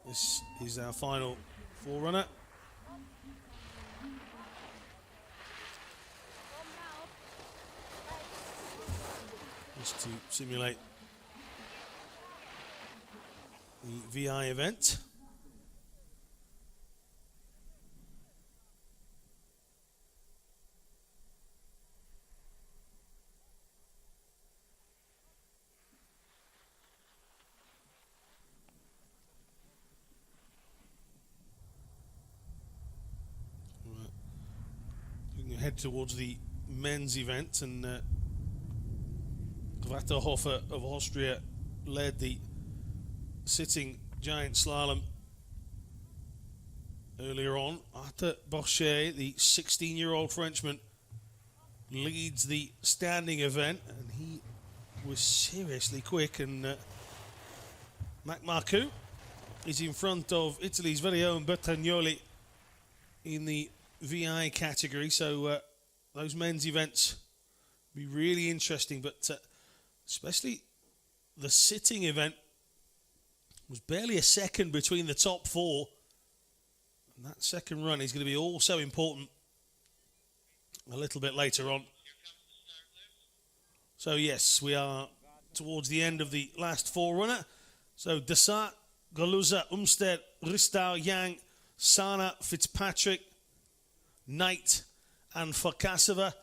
This is our final forerunner. Just to simulate the VI event. Head towards the men's event, and Watterhofer of Austria led the sitting giant slalom earlier on. Arthur Bochet, the 16-year-old Frenchman, leads the standing event, and he was seriously quick. And Mac Marcoux is in front of Italy's very own Bertagnoli in the VI category, so those men's events be really interesting, but especially the sitting event was barely a second between the top four, and that second run is going to be also important a little bit later on. So yes, we are towards the end of the last forerunner. So Dessart, Galuza, Umstead, Ristau, Yang, Sana, Fitzpatrick, Knight and Farkasova,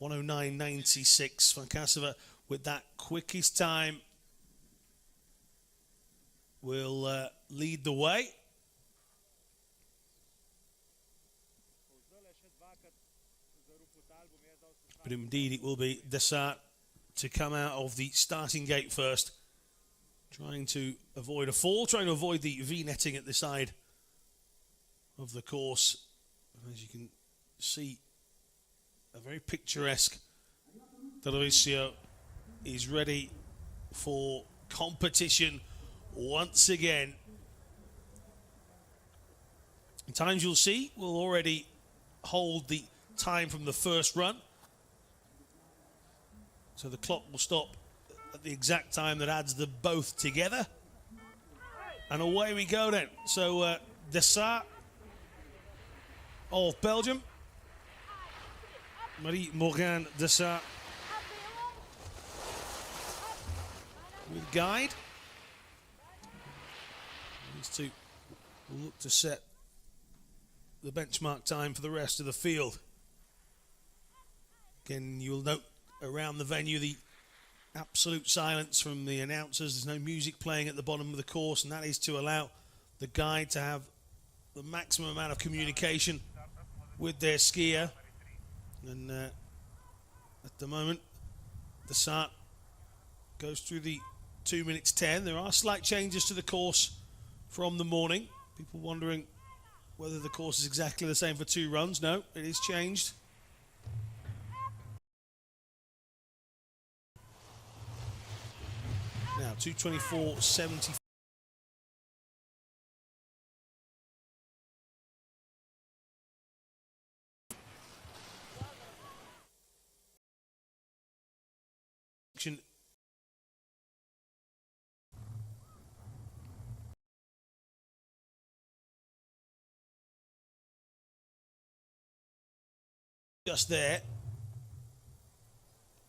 109.96. Farkasova with that quickest time will lead the way. But indeed it will be Dessart to come out of the starting gate first, trying to avoid a fall, trying to avoid the V-netting at the side of the course. As you can see, a very picturesque Tarvisio is ready for competition once again. The times you'll see will already hold the time from the first run. So the clock will stop at the exact time that adds them both together. And away we go then. So Dessart of Belgium, Marie-Morgane Dessart with guide. These two will look to set the benchmark time for the rest of the field. Again, you'll note around the venue the absolute silence from the announcers. There's no music playing at the bottom of the course, and that is to allow the guide to have the maximum amount of communication with their skier. And at the moment, Dessart goes through the 2 minutes 10. There are slight changes to the course from the morning. People wondering whether the course is exactly the same for two runs. No, it is changed. Now 2:24.70. Just there.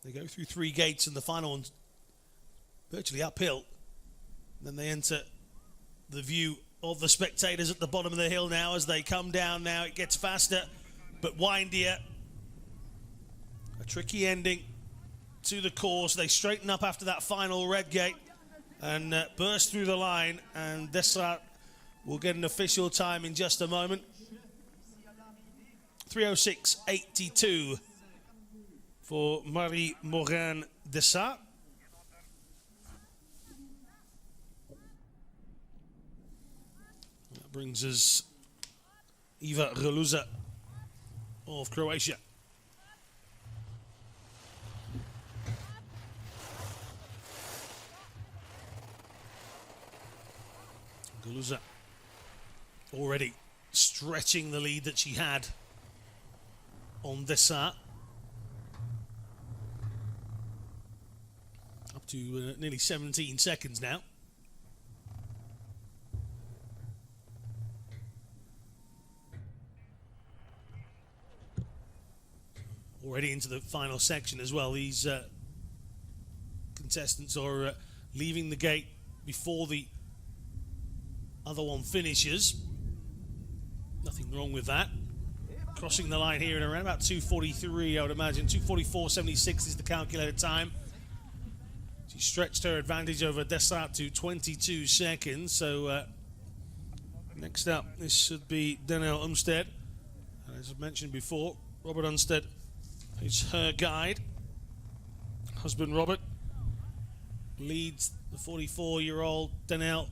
They go through three gates and the final one's virtually uphill. Then they enter the view of the spectators at the bottom of the hill now. As they come down now, it gets faster but windier. A tricky ending to the course. They straighten up after that final red gate and burst through the line, and Dessart will get an official time in just a moment. 3:06.82 for Marie-Morgane Dessart. That brings us Eva Galuza of Croatia. Galuza already stretching the lead that she had on Dessart. Up to nearly 17 seconds now. already into the final section as well. These contestants are leaving the gate before the other one finishes. Nothing wrong with that. Crossing the line here in around about 2:43, I would imagine. 2:44.76 is the calculated time. She stretched her advantage over Dessart to 22 seconds. So next up, this should be Danielle Umstead. As I mentioned before, Robert Umstead is her guide. Husband Robert leads the 44-year-old Danielle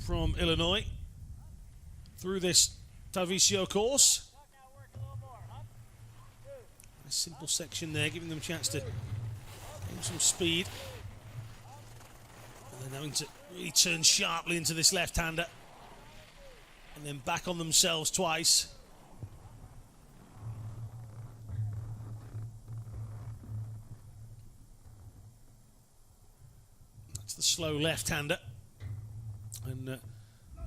from Illinois through this Tarvisio course. A simple section there, giving them a chance to gain some speed. And then having to really turn sharply into this left-hander. And then back on themselves twice. That's the slow left-hander. And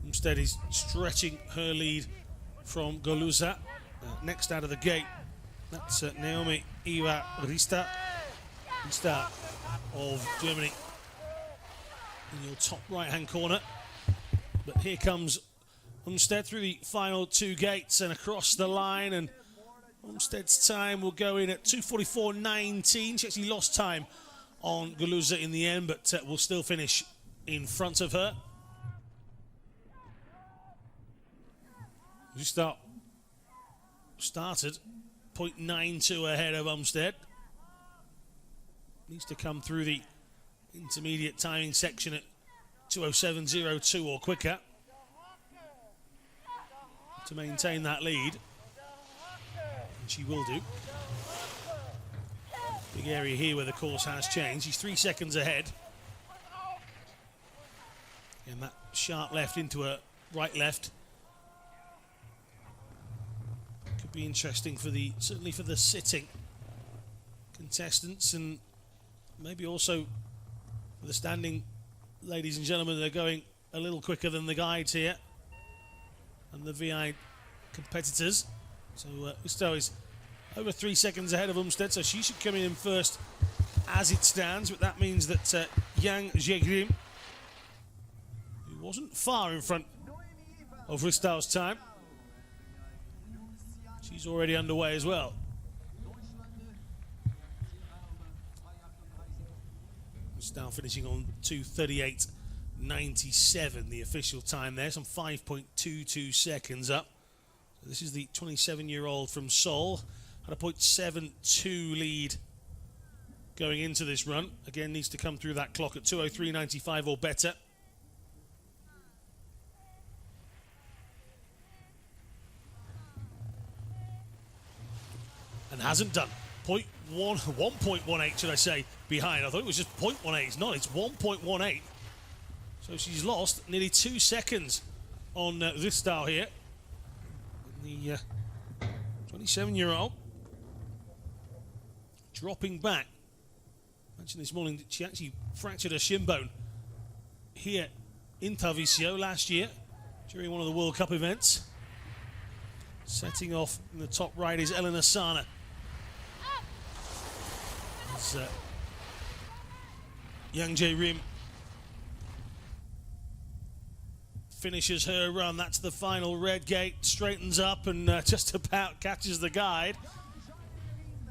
Umstead is stretching her lead from Goluza. Next out of the gate, that's Naomi Iva Rista of Germany in your top right-hand corner. But here comes Umstead through the final two gates and across the line, and Umstead's time will go in at 2:44.19. She actually lost time on Goluza in the end, but will still finish in front of her. Rista started 0.92 ahead of Umstead. Needs to come through the intermediate timing section at 2:07.02 or quicker to maintain that lead. And she will do. Big area here where the course has changed. She's 3 seconds ahead. And that sharp left into a right left. Could be interesting for certainly for the sitting contestants, and maybe also for the standing ladies and gentlemen. They're going a little quicker than the guides here and the VI competitors. So Usto is over 3 seconds ahead of Umstead, so she should come in first as it stands, but that means that Yang Jegrim, who wasn't far in front of Ristao's time, she's already underway as well. Ristao finishing on 2:38.97, the official time there, some 5.22 seconds up. So this is the 27-year-old from Seoul, had a 0.72 lead going into this run. Again, needs to come through that clock at 2:03.95 or better. And hasn't done. 1.18 should I say, behind. I thought it was just 0.18. It's not, it's 1.18. So she's lost nearly 2 seconds on Ristao here. The 27-year-old dropping back. I mentioned this morning that she actually fractured her shin bone here in Tarvisio last year during one of the World Cup events. Setting off in the top right is Elena Sana. Yang Jae-rim finishes her run. That's the final red gate. Straightens up and just about catches the guide.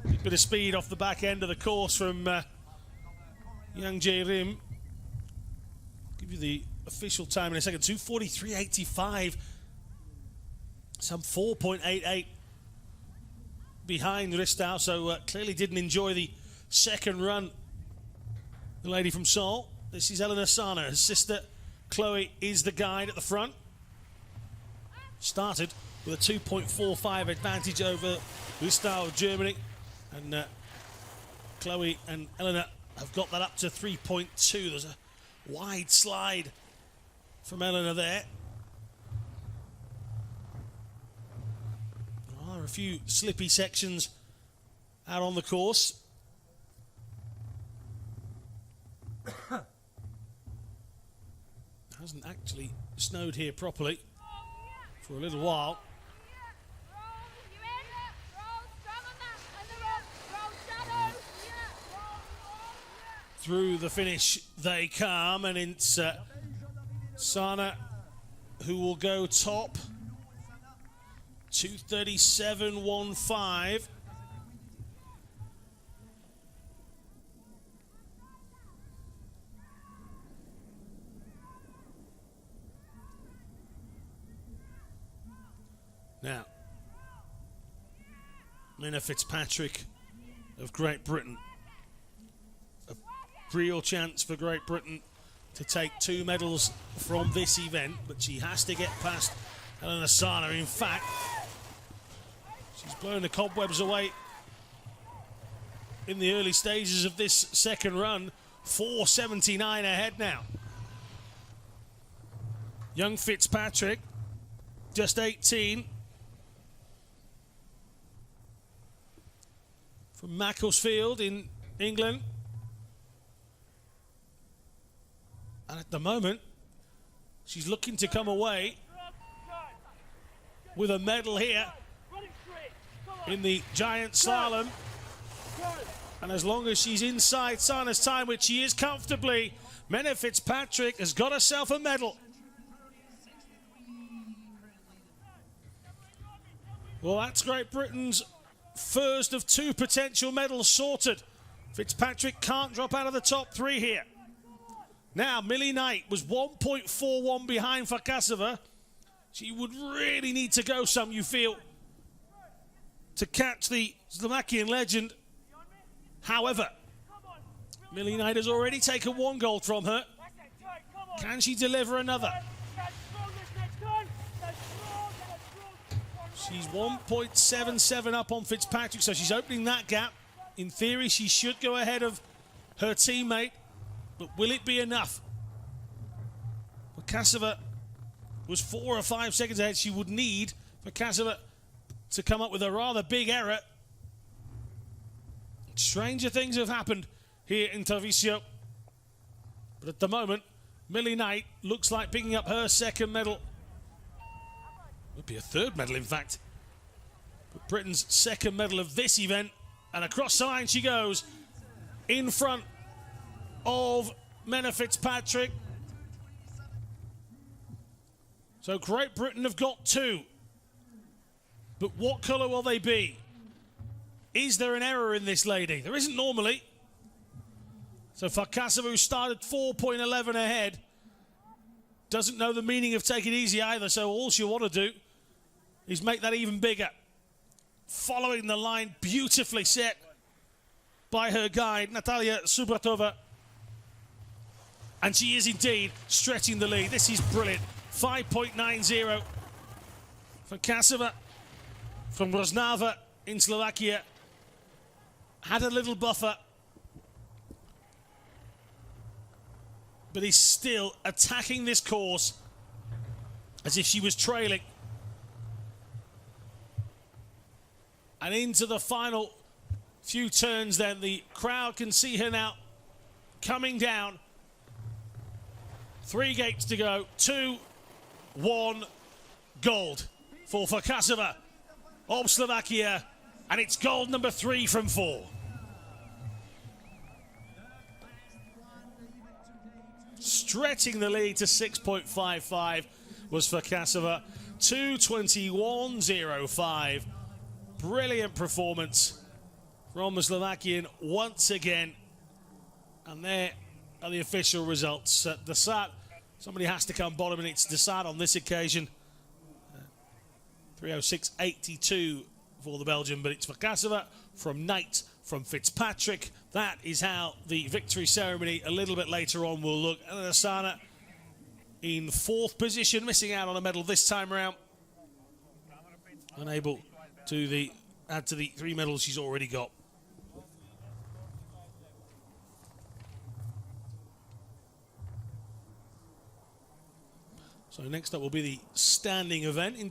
A bit of speed off the back end of the course from Yang Jae-rim. Give you the official time in a second. 2:43.85. Some 4.88 behind Ristao, so clearly didn't enjoy the second run, the lady from Seoul. This is Elena Sana. Her sister Chloe is the guide at the front. Started with a 2.45 advantage over Ristao of Germany, and Chloe and Elena have got that up to 3.2. There's a wide slide from Elena there. There are a few slippy sections out on the course. Hasn't actually snowed here properly for a little while. through the finish they come, and it's Sana who will go top. 2:37.15. Now, Menna Fitzpatrick of Great Britain. A real chance for Great Britain to take 2 medals from this event, but she has to get past Helena Sana. In fact, she's blown the cobwebs away in the early stages of this second run. 4:79 ahead now. Young Fitzpatrick, just 18. From Macclesfield in England. And at the moment, she's looking to come away with a medal here in the giant slalom. And as long as she's inside Sana's time, which she is comfortably, Menna Fitzpatrick has got herself a medal. Well, that's Great Britain's first of 2 potential medals sorted. Fitzpatrick can't drop out of the top 3 here. Now, Millie Knight was 1.41 behind Farkasova. She would really need to go some, you feel, to catch the Slovakian legend. However, Millie Knight has already taken 1 gold from her. Can she deliver another? She's 1.77 up on Fitzpatrick, so she's opening that gap. In theory, she should go ahead of her teammate, but will it be enough? Farkasova was 4 or 5 seconds ahead. She would need Farkasova to come up with a rather big error. Stranger things have happened here in Tarvisio. But at the moment, Millie Knight looks like picking up her 2nd medal. Would be a 3rd medal, in fact. But Britain's 2nd medal of this event. And across the line she goes, in front of Menna Fitzpatrick. So Great Britain have got 2. But what colour will they be? Is there an error in this lady? There isn't normally. So Farkasova, who started 4.11 ahead, doesn't know the meaning of take it easy either, so all she'll want to do is make that even bigger. Following the line, beautifully set by her guide, Natalia Subratova. And she is indeed stretching the lead. This is brilliant. 5.90. Farkasova from Rožnava in Slovakia had a little buffer, but is still attacking this course as if she was trailing. And into the final few turns then, the crowd can see her now coming down. 3 gates to go, 2, 1, gold for Farkasova of Slovakia, and it's gold number 3 from 4. Stretching the lead to 6.55 was Farkasova. 2:21.05. Brilliant performance from the Slovakian once again. And there are the official results. Desat, somebody has to come bottom, and it's Desat on this occasion. 3:06.82 for the Belgian, but it's Farkasova from Knight, from Fitzpatrick. That is how the victory ceremony a little bit later on will look. And Sana in 4th position, missing out on a medal this time around. Unable to add to the 3 medals she's already got. So next up will be the standing event in